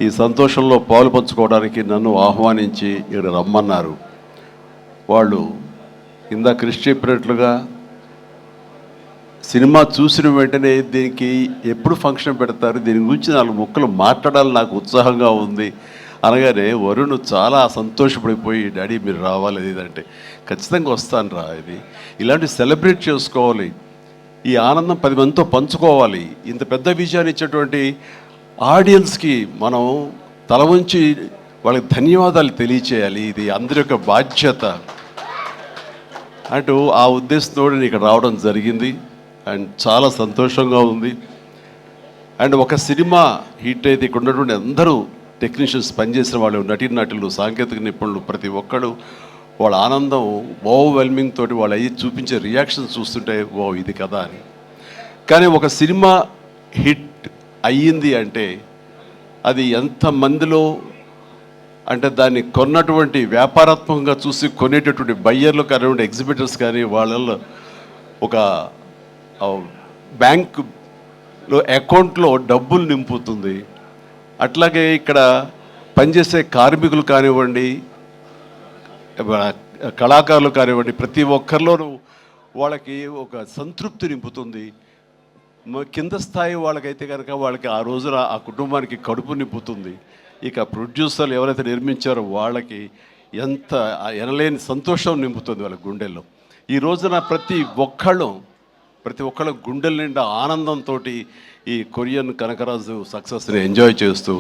ఈ సంతోషంలో పాలు పంచుకోవడానికి నన్ను ఆహ్వానించి ఇక్కడ రమ్మన్నారు. వాళ్ళు ఇందా కృషి చెప్పినట్లుగా సినిమా చూసిన వెంటనే దీనికి ఎప్పుడు ఫంక్షన్ పెడతారు, దీని గురించి 4 ముక్కలు మాట్లాడాలని నాకు ఉత్సాహంగా ఉంది అనగానే వరుణ్ చాలా సంతోషపడిపోయి, డాడీ మీరు రావాలి ఇదంటే, ఖచ్చితంగా వస్తాను రా, ఇది ఇలాంటి సెలబ్రేట్ చేసుకోవాలి, ఈ ఆనందం 10 మందితో పంచుకోవాలి. ఇంత పెద్ద విజయాన్ని ఇచ్చేటువంటి ఆడియన్స్కి మనం తల ఉంచి వాళ్ళకి ధన్యవాదాలు తెలియచేయాలి. ఇది అందరి యొక్క బాధ్యత అంటూ ఆ ఉద్దేశంతో నేను ఇక్కడ రావడం జరిగింది. అండ్ చాలా సంతోషంగా ఉంది. అండ్ ఒక సినిమా హిట్ అయితే ఇక్కడ ఉన్నటువంటి అందరూ టెక్నీషియన్స్, పనిచేసిన వాళ్ళు, నటీనటులు, సాంకేతిక నిపుణులు, ప్రతి ఒక్కరు వాళ్ళ ఆనందం ఓవర్వెల్మింగ్ తోటి వాళ్ళు అయ్యి చూపించే రియాక్షన్స్ చూస్తుంటే ఓ ఇది కదా అని. కానీ ఒక సినిమా హిట్ అయ్యింది అంటే అది ఎంతమందిలో, అంటే దాన్ని కొన్నటువంటి వ్యాపారాత్మకంగా చూసి కొనేటటువంటి బయ్యర్లు కానివ్వండి, ఎగ్జిబిటర్స్ కానీ, వాళ్ళల్లో ఒక బ్యాంకులో అకౌంట్లో డబ్బులు నింపుతుంది. అట్లాగే ఇక్కడ పనిచేసే కార్మికులు కానివ్వండి, కళాకారులు కానివ్వండి, ప్రతి ఒక్కరిలోనూ వాళ్ళకి ఒక సంతృప్తి నింపుతుంది. కింద స్థాయి వాళ్ళకైతే కనుక వాళ్ళకి ఆ రోజున ఆ కుటుంబానికి కడుపు నింపుతుంది. ఇక ప్రొడ్యూసర్లు ఎవరైతే నిర్మించారో వాళ్ళకి ఎంత ఎనలేని సంతోషం నింపుతుంది వాళ్ళ గుండెల్లో. ఈ రోజున ప్రతి ఒక్కళ్ళ గుండెల నిండా ఆనందంతో ఈ కొరియన్ కనకరాజు సక్సెస్ని ఎంజాయ్ చేస్తూ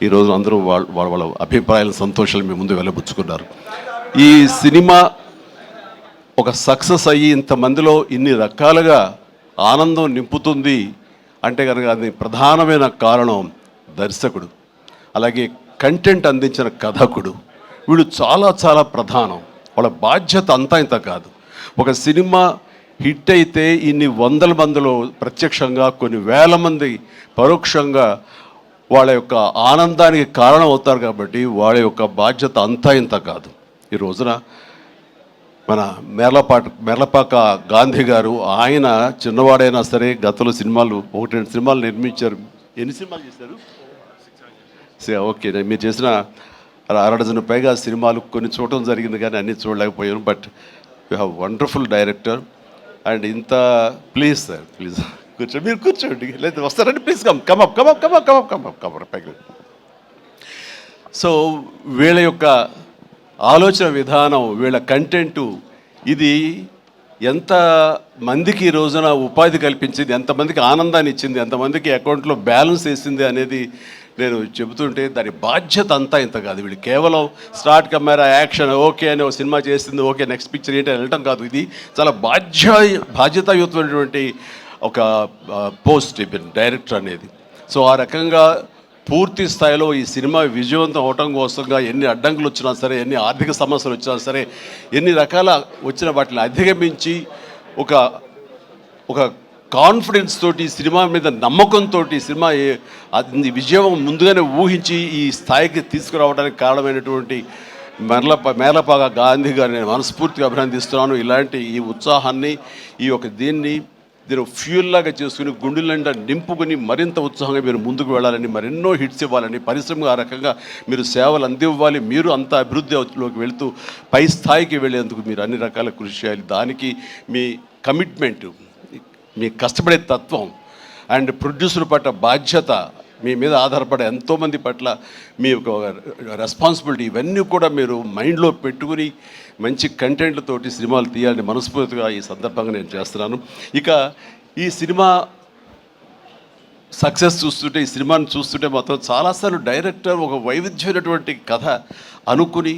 ఈరోజు అందరూ వాళ్ళ అభిప్రాయాల సంతోషాలు మీ ముందు వెళ్ళబుచ్చుకున్నారు. ఈ సినిమా ఒక సక్సెస్ అయ్యి ఇంతమందిలో ఇన్ని రకాలుగా ఆనందం నింపుతుంది అంటే కనుక అది ప్రధానమైన కారణం దర్శకుడు, అలాగే కంటెంట్ అందించిన కథకుడు. వీళ్ళు చాలా చాలా ప్రధానం. వాళ్ళ బాధ్యత అంతా ఇంత కాదు. ఒక సినిమా హిట్ అయితే ఇన్ని వందల మందిలో ప్రత్యక్షంగా, కొన్ని వేల మంది పరోక్షంగా వాళ్ళ యొక్క ఆనందానికి కారణం అవుతారు. కాబట్టి వాళ్ళ యొక్క బాధ్యత అంతా ఇంత కాదు. ఈ రోజున మన మేర్లపాక గాంధీ గారు, ఆయన చిన్నవాడైనా సరే గతంలో సినిమాలు 1-2 సినిమాలు నిర్మించారు. ఎన్ని సినిమాలు చేశారు? ఓకే, మీరు చేసిన 6 డజన్ పైగా సినిమాలు కొన్ని చూడటం జరిగింది కానీ అన్నీ చూడలేకపోయాను. But you have wonderful director. And ఇంత ప్లీజ్ సార్, ప్లీజ్ కూర్చోండి, మీరు కూర్చోండి, లేదా వస్తారండి, ప్లీజ్ కమ్ పైకి. సో వీళ్ళ యొక్క ఆలోచన విధానం, వీళ్ళ కంటెంటు, ఇది ఎంత మందికి ఈ రోజున ఉపాధి కల్పించింది, ఎంతమందికి ఆనందాన్ని ఇచ్చింది, ఎంతమందికి అకౌంట్లో బ్యాలెన్స్ వేసింది అనేది నేను చెబుతుంటే దాని బాధ్యత అంతా ఇంత కాదు. వీళ్ళు కేవలం స్టార్ట్ కెమెరా యాక్షన్ ఓకే అని ఒక సినిమా చేసింది, ఓకే నెక్స్ట్ పిక్చర్ ఏంటి అని వెళ్ళటం కాదు. ఇది చాలా బాధ్యతాయుతమైనటువంటి ఒక పోస్ట్ డైరెక్టర్ అనేది. సో ఆ రకంగా పూర్తి స్థాయిలో ఈ సినిమా విజయవంతం అవటం కోసంగా ఎన్ని అడ్డంకులు వచ్చినా సరే, ఎన్ని ఆర్థిక సమస్యలు వచ్చినా సరే, ఎన్ని రకాల వచ్చిన వాటిని అధిగమించి ఒక కాన్ఫిడెన్స్ తోటి, సినిమా మీద నమ్మకంతో సినిమా విజయం ముందుగానే ఊహించి ఈ స్థాయికి తీసుకురావడానికి కారణమైనటువంటి మేర్లపాక గాంధీ గారిని నేను మనస్ఫూర్తిగా అభినందిస్తున్నాను. ఇలాంటి ఈ ఉత్సాహాన్ని, ఈ యొక్క దీన్ని ఫ్యూల్ లాగా చేసుకుని గుండెల నిండా నింపుకొని మరింత ఉత్సాహంగా మీరు ముందుకు వెళ్ళాలని, మరెన్నో హిట్స్ ఇవ్వాలని, పరిశ్రమ ఆ రకంగా మీరు సేవలు అందివ్వాలి, మీరు అంత అభివృద్ధిలోకి వెళుతూ పై స్థాయికి వెళ్ళేందుకు మీరు అన్ని రకాల కృషి చేయాలి. దానికి మీ కమిట్మెంట్, మీ కష్టపడే తత్వం అండ్ ప్రొడ్యూసర్ పట్ల బాధ్యత, మీ మీద ఆధారపడే ఎంతోమంది పట్ల మీ యొక్క రెస్పాన్సిబిలిటీ, ఇవన్నీ కూడా మీరు మైండ్లో పెట్టుకుని మంచి కంటెంట్లతోటి సినిమాలు తీయాలని మనస్ఫూర్తిగా ఈ సందర్భంగా నేను చేస్తున్నాను. ఇక ఈ సినిమా సక్సెస్ చూస్తుంటే, ఈ సినిమాని చూస్తుంటే మాత్రం చాలాసార్లు డైరెక్టర్ ఒక వైవిధ్యమైనటువంటి కథ అనుకుని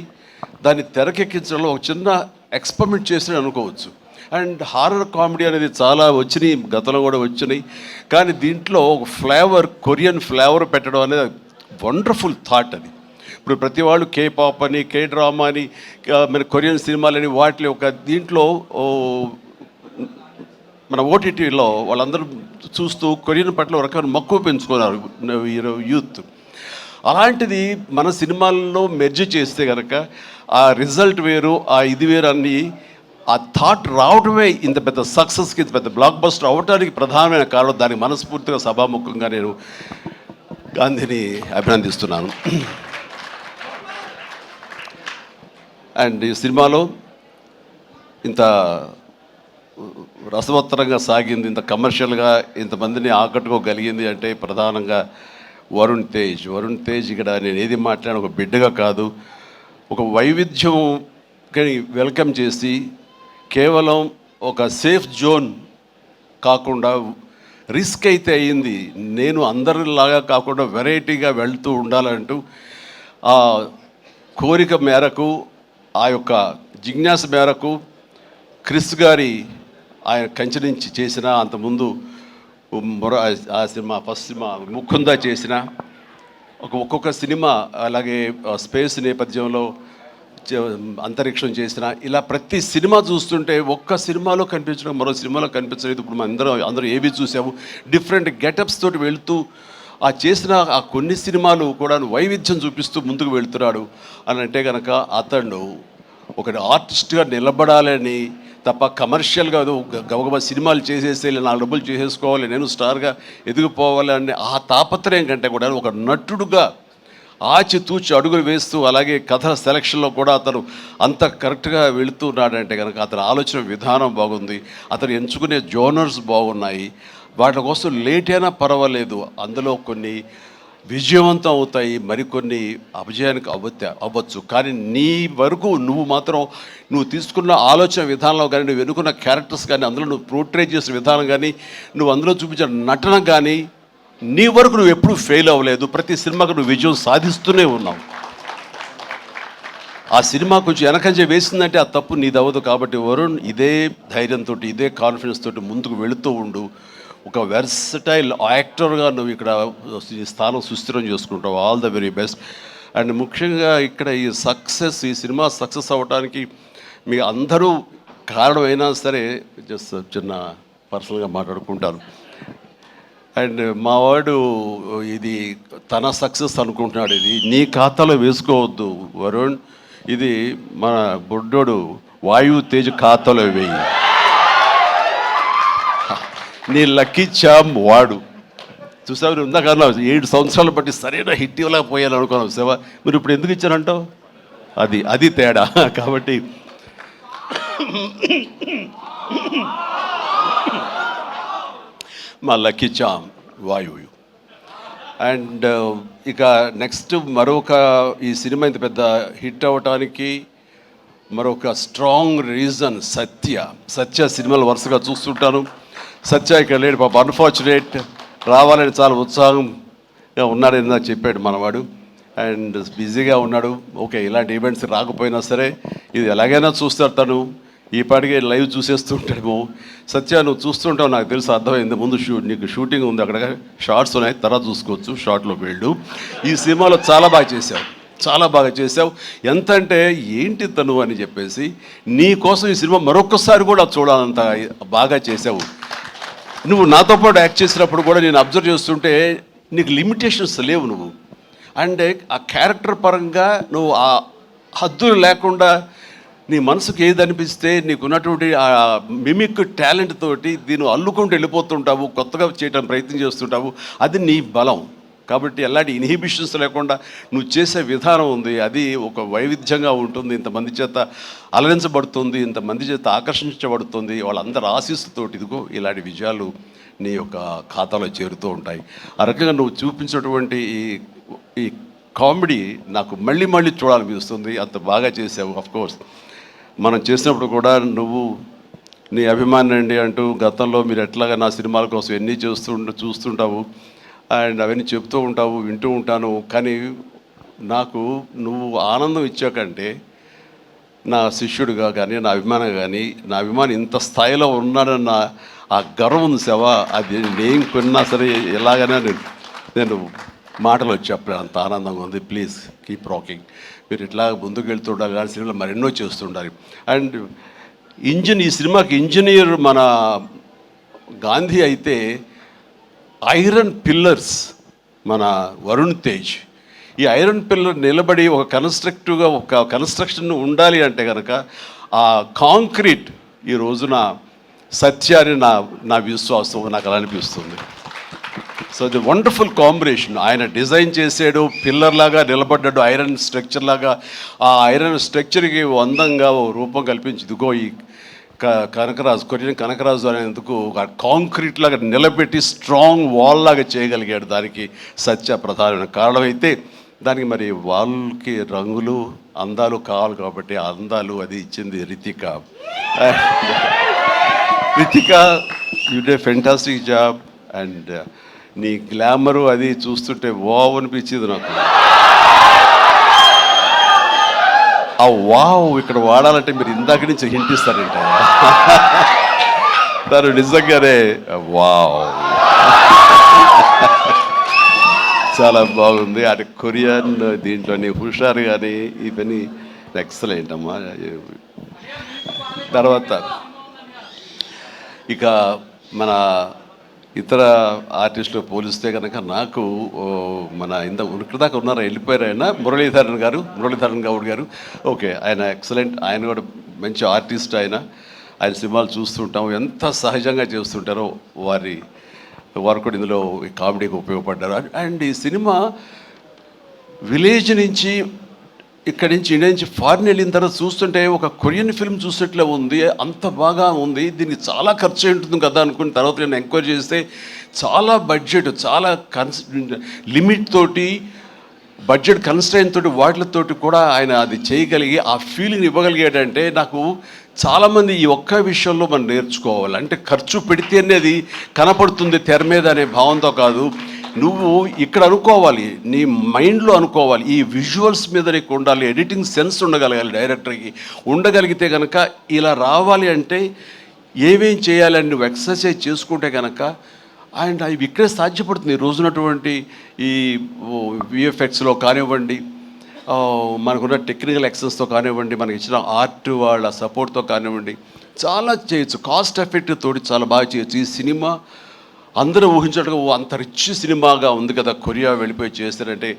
దాన్ని తెరకెక్కించడంలో ఒక చిన్న ఎక్స్పెరిమెంట్ చేసి అనుకోవచ్చు. అండ్ హారర్ కామెడీ అనేది చాలా వచ్చినాయి, గతంలో కూడా వచ్చినాయి. కానీ దీంట్లో ఒక ఫ్లేవర్, కొరియన్ ఫ్లేవర్ పెట్టడం అనేది వండర్ఫుల్ థాట్. అది ఇప్పుడు ప్రతి వాళ్ళు కే పాప్ అని, కే డ్రామా అని, మన కొరియన్ సినిమాలని, వాటి ఒక దీంట్లో మన ఓటీటీలో వాళ్ళందరూ చూస్తూ కొరియన్ పట్ల ఒక రకమైన మక్కువ పెంచుకున్నారు యూత్. అలాంటిది మన సినిమాల్లో మెర్జ్ చేస్తే కనుక ఆ రిజల్ట్ వేరు, ఆ ఇది వేరు అన్నీ, ఆ థాట్ రావడమే ఇంత పెద్ద సక్సెస్కి, ఇంత పెద్ద బ్లాక్ బస్టర్ అవ్వడానికి ప్రధానమైన కారణం. దానికి మనస్ఫూర్తిగా సభాముఖంగా నేను గాంధీని అభినందిస్తున్నాను. అండ్ ఈ సినిమాలో ఇంత రసవత్తరంగా సాగింది, ఇంత కమర్షియల్గా ఇంతమందిని ఆకట్టుకోగలిగింది అంటే ప్రధానంగా వరుణ్ తేజ్ ఇక్కడ నేను ఏది మాట్లాడిన ఒక బిడ్డగా కాదు, ఒక వైవిధ్యం వెల్కమ్ చేసి కేవలం ఒక సేఫ్ జోన్ కాకుండా రిస్క్ అయితే అయ్యింది, నేను అందరిలాగా కాకుండా వెరైటీగా వెళ్తూ ఉండాలంటూ ఆ కోరిక మేరకు, ఆ యొక్క జిజ్ఞాస మేరకు క్రిస్ గారి ఆయన కంచె నుంచి చేసిన, అంతకుముందు ఆ సినిమా ఫస్ట్ సినిమా ముకుందా చేసిన, ఒక్కొక్క సినిమా అలాగే స్పేస్ నేపథ్యంలో అంతరిక్షం చేసిన, ఇలా ప్రతి సినిమా చూస్తుంటే ఒక్క సినిమాలో కనిపించడం మరో సినిమాలో కనిపించలేదు. ఇప్పుడు మనం అందరూ ఏవి చూసాము, డిఫరెంట్ గెటప్స్ తోటి వెళుతూ ఆ చేసిన ఆ కొన్ని సినిమాలు కూడా వైవిధ్యం చూపిస్తూ ముందుకు వెళ్తున్నాడు అని అంటే కనుక అతను ఒక ఆర్టిస్ట్గా నిలబడాలని తప్ప కమర్షియల్గా గబగబా సినిమాలు చేసేసి నా డబ్బులు చేసేసుకోవాలి, నేను స్టార్గా ఎదిగిపోవాలి అనే ఆ తాపత్రయం కంటే కూడా ఒక నటుడుగా ఆచితూచి అడుగులు వేస్తూ, అలాగే కథ సెలక్షన్లో కూడా అతను అంత కరెక్ట్గా వెళుతున్నాడంటే కనుక అతని ఆలోచన విధానం బాగుంది, అతను ఎంచుకునే జోనర్స్ బాగున్నాయి. వాటి కోసం లేట్ అయినా పర్వాలేదు, అందులో కొన్ని విజయవంతం అవుతాయి, మరికొన్ని అపజయానికి అవ్వచ్చు. కానీ నీ వరకు నువ్వు తీసుకున్న ఆలోచన విధానంలో కానీ, నువ్వు ఎన్నుకున్న క్యారెక్టర్స్ కానీ, అందులో నువ్వు పోర్ట్రే చేసిన విధానం కానీ, నువ్వు అందులో చూపించిన నటన కానీ, నీ వరకు నువ్వు ఎప్పుడూ ఫెయిల్ అవ్వలేదు. ప్రతి సినిమాకు నువ్వు విజయం సాధిస్తూనే ఉన్నావు. ఆ సినిమా కొంచెం వెనకంజ వేసిందంటే ఆ తప్పు నీదవ్వదు. కాబట్టి వరుణ్ ఇదే ధైర్యంతో, ఇదే కాన్ఫిడెన్స్ తోటి ముందుకు వెళుతూ ఉండు. ఒక వెర్సటైల్ యాక్టర్గా నువ్వు ఇక్కడ ఈ స్థానం సుస్థిరం చేసుకుంటావు. All the very best. And ముఖ్యంగా ఇక్కడ ఈ సినిమా సక్సెస్ అవ్వడానికి మీ అందరూ కారణమైనా సరే, జస్ట్ చిన్న పర్సనల్గా మాట్లాడుకుంటాను. అండ్ మా వాడు ఇది తన సక్సెస్ అనుకుంటున్నాడు, ఇది నీ ఖాతాలో వేసుకోవద్దు వరుణ్, ఇది మన బుడ్డోడు వాయువు తేజ్ ఖాతాలో వేయి. నీ లక్కీ చామ్ వాడు చూసావు, ఇందాక 7 సంవత్సరాలు బట్టి సరైన హిట్ ఇవ్వలేకపోయాను అనుకున్నావు సేవ, మీరు ఇప్పుడు ఎందుకు ఇచ్చారంటావు? అది తేడా. కాబట్టి మా లక్కీ చామ్ వాయువు. అండ్ ఇక నెక్స్ట్ మరొక ఈ సినిమా ఇంత పెద్ద హిట్ అవ్వటానికి మరొక స్ట్రాంగ్ రీజన్ సత్య సినిమాలు వరుసగా చూస్తుంటాను. సత్య ఇక్కడ లేడు పాప, అన్ఫార్చునేట్, రావాలని చాలా ఉత్సాహంగా ఉన్నాడని నాకు చెప్పాడు మనవాడు. అండ్ బిజీగా ఉన్నాడు. ఓకే, ఇలాంటి ఈవెంట్స్ రాకపోయినా సరే ఇది ఎలాగైనా చూస్తాడు తను, ఈ పాటికే లైవ్ చూసేస్తూ ఉంటాడేమో. సత్య నువ్వు చూస్తుంటావు, నాకు తెలుసు, అర్థమైంది. ముందు నీకు షూటింగ్ ఉంది, అక్కడ షార్ట్స్ ఉన్నాయి, తర్వాత చూసుకోవచ్చు, షార్ట్లోకి వెళ్ళు. ఈ సినిమాలో చాలా బాగా చేసావు. ఎంత అంటే ఏంటి తను అని చెప్పేసి నీ కోసం ఈ సినిమా మరొకసారి కూడా చూడాలంత బాగా చేసావు. నువ్వు నాతో పాటు యాక్ట్ చేసినప్పుడు కూడా నేను అబ్జర్వ్ చేస్తుంటే నీకు లిమిటేషన్స్ లేవు నువ్వు. అండ్ ఆ క్యారెక్టర్ పరంగా నువ్వు ఆ హద్దులు లేకుండా నీ మనసుకు ఏది అనిపిస్తే నీకున్నటువంటి ఆ మిమిక్ టాలెంట్ తోటి దీన్ని అల్లుకుంటూ వెళ్ళిపోతుంటావు, కొత్తగా చేయడం ప్రయత్నం చేస్తుంటావు. అది నీ బలం. కాబట్టి ఎలాంటి ఇన్హిబిషన్స్ లేకుండా నువ్వు చేసే విధానం ఉంది, అది ఒక వైవిధ్యంగా ఉంటుంది. ఇంతమంది చేత అలరించబడుతుంది, ఇంతమంది చేత ఆకర్షించబడుతుంది. వాళ్ళందరి ఆశీస్సుతోటి ఇదిగో ఇలాంటి విజయాలు నీ యొక్క ఖాతాలో చేరుతూ ఉంటాయి. ఆ రకంగా నువ్వు చూపించినటువంటి ఈ కామెడీ నాకు మళ్ళీ చూడాలనిపిస్తుంది. అంత బాగా చేసావు. అఫ్కోర్స్ మనం చేసినప్పుడు కూడా నువ్వు నీ అభిమాని అండి అంటూ గతంలో మీరు ఎట్లాగా నా సినిమాల కోసం ఎన్ని చూస్తుంటావు అండ్ అవన్నీ చెప్తూ ఉంటావు, వింటూ ఉంటాను. కానీ నాకు నువ్వు ఆనందం ఇచ్చాకంటే నా శిష్యుడిగా కానీ నా అభిమాని ఇంత స్థాయిలో ఉన్నాడన్న ఆ గర్వం ఉంది సేవ, అది నేను కొన్నా సరే ఎలాగైనా నేను మాటలు చెప్పాను, అంత ఆనందంగా ఉంది. Please keep rocking. మీరు ఇట్లా ముందుకు వెళ్తుండాలి, కానీ సినిమాలు మరెన్నో చేస్తుండాలి. అండ్ ఈ సినిమాకి ఇంజనీర్ మన గాంధీ అయితే ఐరన్ పిల్లర్స్ మన వరుణ్ తేజ్. ఈ ఐరన్ పిల్లర్ నిలబడి ఒక కన్స్ట్రక్షన్ ఉండాలి అంటే కనుక ఆ కాంక్రీట్ ఈ రోజున సత్యాన్ని నా విశ్వాసం, నాకు అలా అనిపిస్తుంది. So the wonderful combination. ఆయన డిజైన్ చేసాడు, పిల్లర్ లాగా నిలబడ్డాడు, ఐరన్ స్ట్రక్చర్ లాగా. ఆ ఐరన్ స్ట్రక్చర్కి అందంగా ఓ రూపం కల్పించి ఇదిగో ఈ కనకరాజు, కొరియన్ కనకరాజు అనేందుకు కాంక్రీట్ లాగా నిలబెట్టి స్ట్రాంగ్ వాల్ లాగా చేయగలిగాడు. దానికి సత్య ప్రధానమైన కారణం అయితే దానికి మరి వాళ్ళకి రంగులు అందాలు కావాలి కాబట్టి ఆ అందాలు అది ఇచ్చింది Ritika. Ritika, you day fantastic job. And నీ గ్లామరు అది చూస్తుంటే వావ్ అనిపించింది నాకు. ఆ వావ్ ఇక్కడ వాడాలంటే మీరు ఇందాక నుంచి హింట్ ఇస్తారంట. తను నిజంగానే వావ్ చాలా బాగుంది. అటు కొరియన్ దీంట్లోని హుషారు కానీ ఇవన్నీ ఎక్సలెంట్ అమ్మా. తర్వాత ఇక మన ఇతర ఆర్టిస్టులు పోలిస్తే కనుక నాకు మన ఉనికిదాకా ఉన్నారు, వెళ్ళిపోయారు ఆయన, మురళీధరన్ గౌడ్ గారు. ఓకే, ఆయన ఎక్సలెంట్, ఆయన కూడా మంచి ఆర్టిస్ట్. ఆయన సినిమాలు చూస్తుంటాం, ఎంత సహజంగా చేస్తుంటారో వారు కూడా ఇందులో కామెడీకి ఉపయోగపడ్డారు. అండ్ ఈ సినిమా విలేజ్ నుంచి ఇక్కడి నుంచి ఇండియా నుంచి ఫారిన్ వెళ్ళిన తర్వాత చూస్తుంటే ఒక కొరియన్ ఫిల్మ్ చూసేట్లే ఉంది, అంత బాగా ఉంది. దీనికి చాలా ఖర్చు ఉంటుంది కదా అనుకున్న తర్వాత నేను ఎంక్వైరీ చేస్తే చాలా బడ్జెట్, చాలా లిమిట్ తోటి, బడ్జెట్ కన్స్ట్రైన్ తోటి వాటితోటి కూడా ఆయన అది చేయగలిగి ఆ ఫీలింగ్ ఇవ్వగలిగాడంటే నాకు చాలామంది ఈ ఒక్క విషయంలో మనం నేర్చుకోవాలి. అంటే ఖర్చు పెడితే అనేది కనపడుతుంది తెర మీద అనే భావంతో కాదు, నువ్వు ఇక్కడ అనుకోవాలి, నీ మైండ్లో అనుకోవాలి, ఈ విజువల్స్ మీద నీకు ఉండాలి, ఎడిటింగ్ సెన్స్ ఉండగలగాలి, డైరెక్టర్కి ఉండగలిగితే కనుక ఇలా రావాలి అంటే ఏమేం చేయాలని నువ్వు ఎక్సర్సైజ్ చేసుకుంటే కనుక అండ్ అవి ఇక్కడే సాధ్యపడుతుంది. ఈ రోజునటువంటి ఈ విఎఫ్ఎక్స్లో కానివ్వండి, మనకున్న టెక్నికల్ ఎక్సెస్తో కానివ్వండి, మనకి ఇచ్చిన ఆర్ట్ వాళ్ళ సపోర్ట్తో కానివ్వండి, చాలా చేయొచ్చు. కాస్ట్ ఎఫెక్ట్ తోటి చాలా బాగా చేయొచ్చు. ఈ సినిమా అందరూ ఊహించడం అంత రిచ్ సినిమాగా ఉంది కదా, కొరియా వెళ్ళిపోయి చేస్తారంటే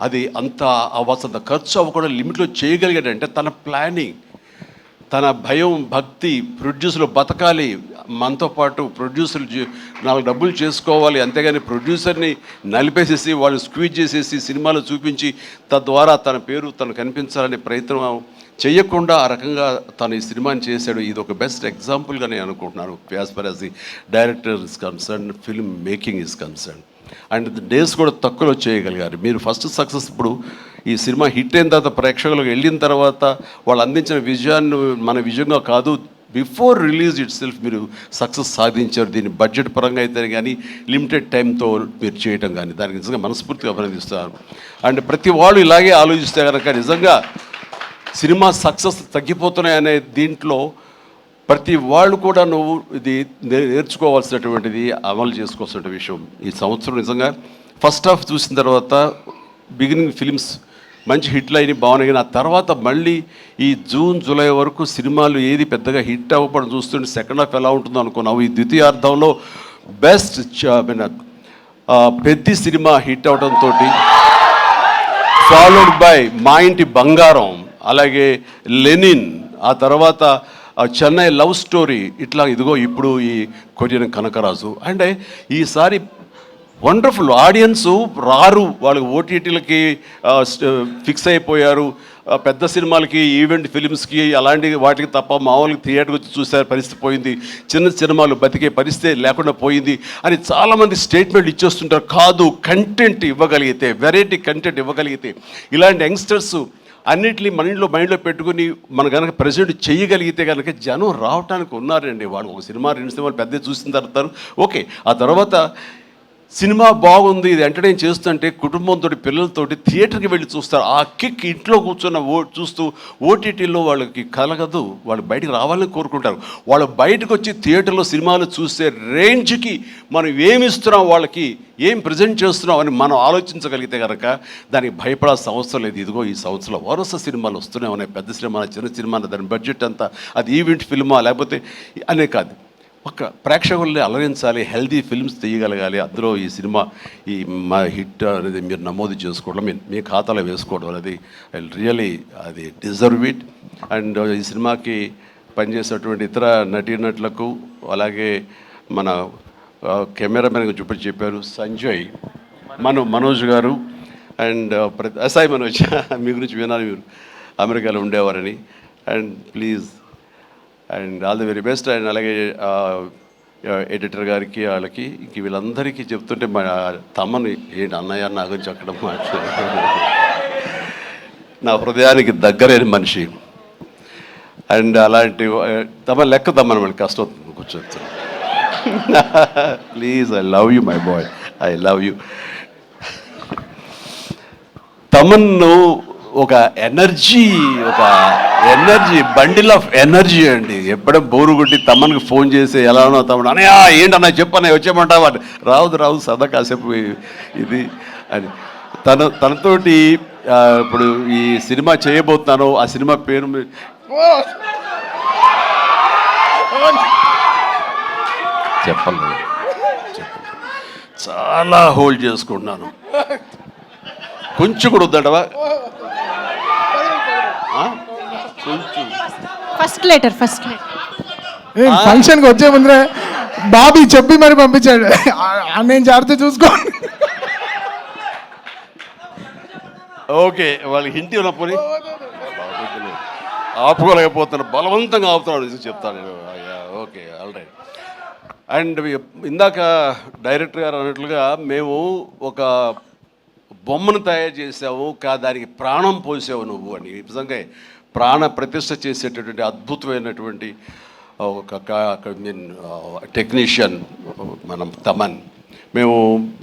అది అంత అవ్వాల్సినంత ఖర్చు అవ్వకుండా లిమిట్లో చేయగలిగాడంటే తన ప్లానింగ్, తన భయం, భక్తి, ప్రొడ్యూసర్లు బతకాలి, మనతో పాటు ప్రొడ్యూసర్లు 4 డబ్బులు చేసుకోవాలి, అంతేగాని ప్రొడ్యూసర్ని నలిపేసేసి వాళ్ళు స్క్వీజ్ చేసేసి సినిమాలో చూపించి తద్వారా తన పేరు తను కనిపించాలనే ప్రయత్నం చేయకుండా ఆ రకంగా తను ఈ సినిమాని చేశాడు. ఇది ఒక బెస్ట్ ఎగ్జాంపుల్గా నేను అనుకుంటున్నాను as for as the director is concern, film making is concern. And days కూడా తక్కువలో చేయగలిగారు. మీరు ఫస్ట్ సక్సెస్ ఇప్పుడు ఈ సినిమా హిట్ అయిన తర్వాత ప్రేక్షకులకు వెళ్ళిన తర్వాత వాళ్ళు అందించిన విజయాన్ని మన విజయంగా కాదు, బిఫోర్ రిలీజ్ ఇట్ సెల్ఫ్ మీరు సక్సెస్ సాధించారు. దీన్ని బడ్జెట్ పరంగా అయితే కానీ లిమిటెడ్ టైంతో మీరు చేయటం కానీ దానికి నిజంగా మనస్ఫూర్తిగా అభినందిస్తారు. అండ్ ప్రతి వాళ్ళు ఇలాగే ఆలోచిస్తే కనుక నిజంగా సినిమా సక్సెస్ తగ్గిపోతున్నాయనే దీంట్లో ప్రతి వాళ్ళు కూడా నువ్వు ఇది నేర్చుకోవాల్సినటువంటిది, అమలు చేసుకోవాల్సిన విషయం. ఈ సంవత్సరం నిజంగా ఫస్ట్ హాఫ్ చూసిన తర్వాత బిగినింగ్ ఫిలిమ్స్ మంచి హిట్లు అయినాయి, బాగున్నాయి. ఆ తర్వాత మళ్ళీ ఈ జూన్ జూలై వరకు సినిమాలు ఏది పెద్దగా హిట్ అవ్వడం చూస్తుంటే సెకండ్ హాఫ్ ఎలా ఉంటుందో అనుకున్నావు. ఈ ద్వితీయార్థంలో బెస్ట్ పెద్ద సినిమా హిట్ అవడంతో ఫాలోడ్ బై మా ఇంటి బంగారం, అలాగే లెనిన్, ఆ తర్వాత చెన్నై లవ్ స్టోరీ, ఇట్లా ఇదిగో ఇప్పుడు ఈ కొరియన్ కనకరాజు. అంటే ఈసారి వండర్ఫుల్ ఆడియన్స్ రారు, వాళ్ళకి ఓటీటీలకి ఫిక్స్ అయిపోయారు. పెద్ద సినిమాలకి, ఈవెంట్ ఫిలిమ్స్కి అలాంటి వాటికి తప్ప మామూలుగా థియేటర్కి వచ్చి చూసే పరిస్థితి పోయింది, చిన్న సినిమాలు బతికే పరిస్థితి లేకుండా పోయింది అని చాలామంది స్టేట్మెంట్ ఇచ్చేస్తుంటారు. కాదు, కంటెంట్ ఇవ్వగలిగితే, వెరైటీ కంటెంట్ ఇవ్వగలిగితే, ఇలాంటి యంగ్స్టర్స్ అన్నిటినీ మైండ్లో పెట్టుకుని మన కనుక ప్రజెంట్ చేయగలిగితే కనుక జనం రావడానికి ఉన్నారండి. వాళ్ళు ఒక సినిమా 2 సినిమాలు పెద్ద చూసిన తర్వాత ఓకే, ఆ తర్వాత సినిమా బాగుంది, ఇది ఎంటర్టైన్ చేస్తుంటే కుటుంబంతో పిల్లలతోటి థియేటర్కి వెళ్ళి చూస్తారు. ఆ కిక్ ఇంట్లో కూర్చున్న చూస్తూ ఓటీటీలో వాళ్ళకి కలగదు, వాళ్ళు బయటకు రావాలని కోరుకుంటారు. వాళ్ళు బయటకు వచ్చి థియేటర్లో సినిమాలు చూసే రేంజ్కి మనం ఏమి ఇస్తున్నాం, వాళ్ళకి ఏం ప్రజెంట్ చేస్తున్నాం అని మనం ఆలోచించగలిగితే కనుక దానికి భయపడాల్సిన అవసరం లేదు. ఇదిగో ఈ సంవత్సరంలో వరుస సినిమాలు వస్తూనే ఉన్నాయి, పెద్ద సినిమా, చిన్న సినిమా, దాని బడ్జెట్ అంతా అది ఈవెంట్ ఫిల్మా లేకపోతే అనే కాదు, ఒక ప్రేక్షకుల్ని అలరించాలి, హెల్దీ ఫిల్మ్స్ తీయగలగాలి. అందులో ఈ సినిమా ఈ మా హిట్ అనేది మీరు నమోదు చేసుకోవడం, మీ ఖాతాలో వేసుకోవడం అనేది రియలీ అది డిజర్వ్ ఇట్. అండ్ ఈ సినిమాకి పనిచేసేటువంటి ఇతర నటీనటులకు, అలాగే మన కెమెరామెన్గా చూపించి చెప్పారు, సంజయ్, మనోజ్ గారు అండ్ సాయి మనోజ్ మీ గురించి వినాలి, మీరు అమెరికాలో ఉండేవారని. And please and all the very best. And అలాగే ఎడిటర్ గారికి వాళ్ళకి ఇంక వీళ్ళందరికీ చెప్తుంటే మా తమ్మని ఏంటి అన్నయ్య నా గురించి అక్కడ నా హృదయానికి దగ్గరైన మనిషి. అండ్ అలాంటి తమ లెక్క తమ్మని మళ్ళీ కష్టం అవుతుంది కూర్చొని. Please, I love you my boy, I love you. తమన్ను ఒక ఎనర్జీ బండిల్ ఆఫ్ ఎనర్జీ అండి. ఎప్పుడో బోరు కొట్టి తమ్మనికి ఫోన్ చేసి ఎలా ఉన్నా తమ్ముడు అన్నయ్య ఏంటన్నా చెప్పన్నా వచ్చేయమంటావా, రావు సదా కాసేపు ఇది అని. తనతోటి ఇప్పుడు ఈ సినిమా చేయబోతున్నాను, ఆ సినిమా పేరు చెప్పలేదు, చాలా హోల్డ్ చేసుకుంటున్నాను. కొంచెం కూడా వద్దంటవా, కొంచెం ఫస్ట్ లెటర్ ఫంక్షన్కి వచ్చే ముందరే బాబీ చెప్పి మరి పంపించాడు, నేను జాగ్రత్త చూసుకోండి. ఓకే, వాళ్ళకి హింట్ ఉన్న పోనీ ఆపుకోలేకపోతున్నాను, బలవంతంగా ఆపుతున్నాడు చెప్తాను నేను. Okay, all right. అండ్ ఇందాక డైరెక్టర్ గారు అన్నట్లుగా మేము ఒక బొమ్మను తయారు చేసావు, దానికి ప్రాణం పోసావు నువ్వు అని. నిజంగా ప్రాణ ప్రతిష్ఠ చేసేటటువంటి అద్భుతమైనటువంటి ఒక టెక్నీషియన్ మనం తమన్.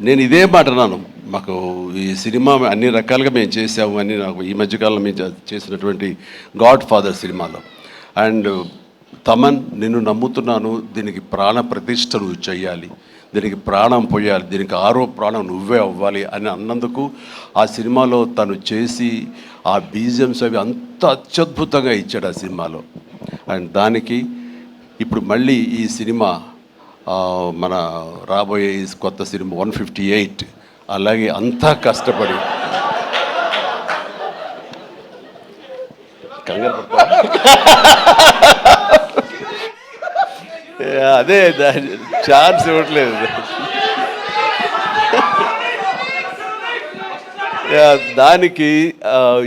నేను ఇదే మాట అన్నాను, మాకు ఈ సినిమా అన్ని రకాలుగా మేము చేసాము అని. నాకు ఈ మధ్యకాలంలో మేము చేసినటువంటి గాడ్ ఫాదర్ సినిమాలో. అండ్ తమన్, నిన్ను నమ్ముతున్నాను, దీనికి ప్రాణ ప్రతిష్ఠ నువ్వు చెయ్యాలి, దీనికి ప్రాణం పోయాలి, దీనికి ఆరో ప్రాణం నువ్వే అవ్వాలి అని అన్నందుకు ఆ సినిమాలో తను చేసి ఆ బీజిఎమ్స్ అవి అంత అత్యద్భుతంగా ఇచ్చాడు ఆ సినిమాలో. అండ్ దానికి ఇప్పుడు మళ్ళీ ఈ సినిమా మన రాబోయే కొత్త సినిమా 158 అలాగే అంతా కష్టపడి కంగారు అదే ఛాన్స్ ఇవ్వట్లేదు. దానికి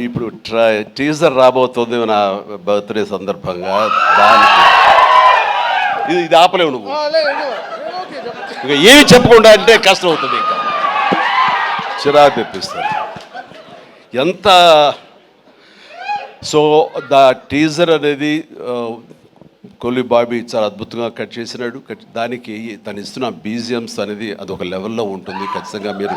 ఇప్పుడు టీజర్ రాబోతుంది నా బర్త్డే సందర్భంగా. దానికి ఇది ఆపలేవు నువ్వు, ఇంకా ఏమి చెప్పకుండా అంటే కష్టం అవుతుంది, ఇంకా చిరాకు తెప్పిస్తాను ఎంత. సో టీజర్ అనేది కొల్లి బాబీ చాలా అద్భుతంగా కట్ చేసినాడు. దానికి తను ఇస్తున్న బీజిఎమ్స్ అనేది అదొక లెవెల్లో ఉంటుంది. ఖచ్చితంగా మీరు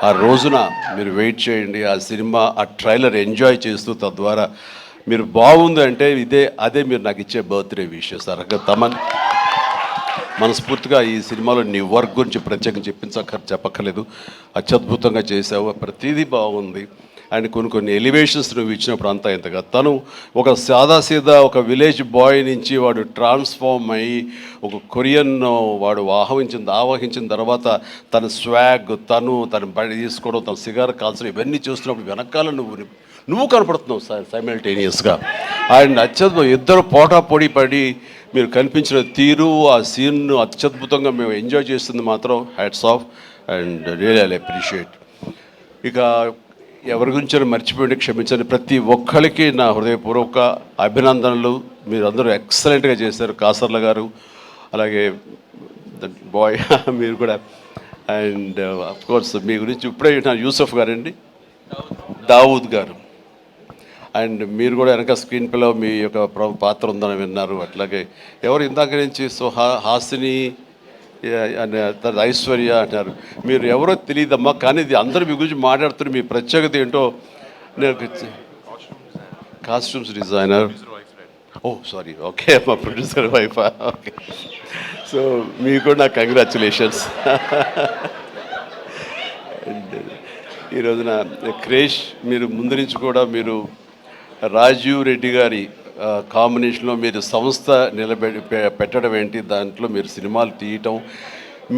ఆ రోజున మీరు వెయిట్ చేయండి. ఆ సినిమా ఆ ట్రైలర్ ఎంజాయ్ చేస్తూ తద్వారా మీరు బాగుంది అంటే అదే మీరు నాకు ఇచ్చే బర్త్డే విషెస్. తమన్, మనస్ఫూర్తిగా ఈ సినిమాలో నీ వర్క్ గురించి ప్రత్యేకంగా చెప్పక్కర్లేదు, అత్యద్భుతంగా చేసావు, ప్రతిదీ బాగుంది. అండ్ కొన్ని ఎలివేషన్స్ నువ్వు ఇచ్చినప్పుడు అంతా ఇంతగా తను ఒక సాదాసీదా ఒక విలేజ్ బాయ్ నుంచి వాడు ట్రాన్స్ఫార్మ్ అయ్యి ఒక కొరియన్ వాడు ఆవహించిన తర్వాత తన స్వాగ్, తన బడి తీసుకోవడం, తన సిగార్ కాల్చడం, ఇవన్నీ చూస్తున్నప్పుడు వెనకాల నువ్వు కనపడుతున్నావు సైమల్టేనియస్గా. అండ్ అత్యద్భుతం, ఇద్దరు పోటాపోటీ పడి మీరు కనిపించిన తీరు, ఆ సీన్ అత్యద్భుతంగా మేము ఎంజాయ్ చేస్తుంది మాత్రం hats off and really I appreciate. ఇక ఎవరి గురించి మర్చిపోయింది క్షమించండి. ప్రతి ఒక్కరికి నా హృదయపూర్వక అభినందనలు. మీరందరూ ఎక్సలెంట్గా చేశారు. కాసర్ల గారు, అలాగే బాయ్ మీరు కూడా. అండ్ అఫ్కోర్స్ మీ గురించి ఇప్పుడే నా యూసఫ్ గారండి, దావూద్ గారు. అండ్ మీరు కూడా వెనక స్క్రీన్ ప్లేలో మీ యొక్క పాత్ర ఉందని విన్నారు. అట్లాగే ఎవరు ఇందాక నుంచి హాసిని ఐశ్వర్య అంటారు. మీరు ఎవరో తెలియదమ్మా, కానీ ఇది అందరూ మీ గురించి మాట్లాడుతున్నారు. మీ ప్రత్యేకత ఏంటో నాకు కాస్ట్యూమ్స్ డిజైనర్, సారీ, ఓకే, మా ప్రొడ్యూసర్ వైఫ్. ఓకే, సో మీకు కూడా నాకు కంగ్రాచులేషన్స్. అండ్ ఈ రోజున క్రేష్, మీరు ముందు నుంచి కూడా మీరు రాజీవ్ రెడ్డి గారి కాంబినేషన్లో మీరు సంస్థ పెట్టడం ఏంటి, దాంట్లో మీరు సినిమాలు తీయటం,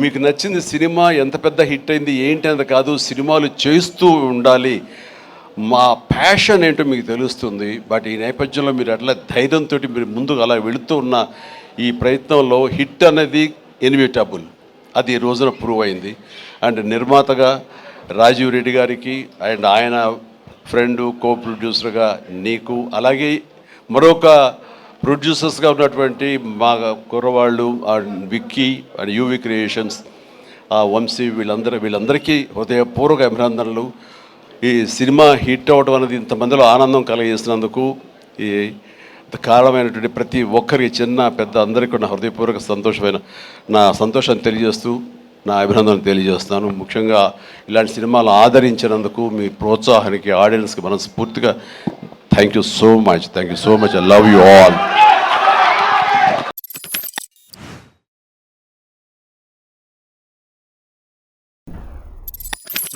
మీకు నచ్చింది సినిమా ఎంత పెద్ద హిట్ అయింది ఏంటి అంత కాదు, సినిమాలు చేస్తూ ఉండాలి, మా ప్యాషన్ ఏంటో మీకు తెలుస్తుంది. బట్ ఈ నేపథ్యంలో మీరు అట్లా ధైర్యంతో మీరు ముందుకు అలా వెళుతూ ఉన్న ఈ ప్రయత్నంలో హిట్ అనేది ఇన్విటబుల్. అది ఈ రోజున ప్రూవ్ అయింది. అండ్ నిర్మాతగా రాజీవ్ రెడ్డి గారికి అండ్ ఆయన ఫ్రెండు కో ప్రొడ్యూసర్గా నీకు, అలాగే మరొక ప్రొడ్యూసర్స్గా ఉన్నటువంటి మా కుర్రవాళ్ళు Vicky and UV creations, Vamsi, వీళ్ళందరికీ హృదయపూర్వక అభినందనలు. ఈ సినిమా హిట్ అవ్వడం అనేది ఇంతమందిలో ఆనందం కలిగిస్తున్నందుకు ఈ కారణమైనటువంటి ప్రతి ఒక్కరికి, చిన్న పెద్ద అందరికీ నా హృదయపూర్వక నా సంతోషాన్ని తెలియజేస్తూ నా అభినందనలు తెలియజేస్తాను. ముఖ్యంగా ఇలాంటి సినిమాలు ఆదరించినందుకు మీ ప్రోత్సాహానికి, ఆడియన్స్కి మనస్ఫూర్తిగా thank you so much. I love you all.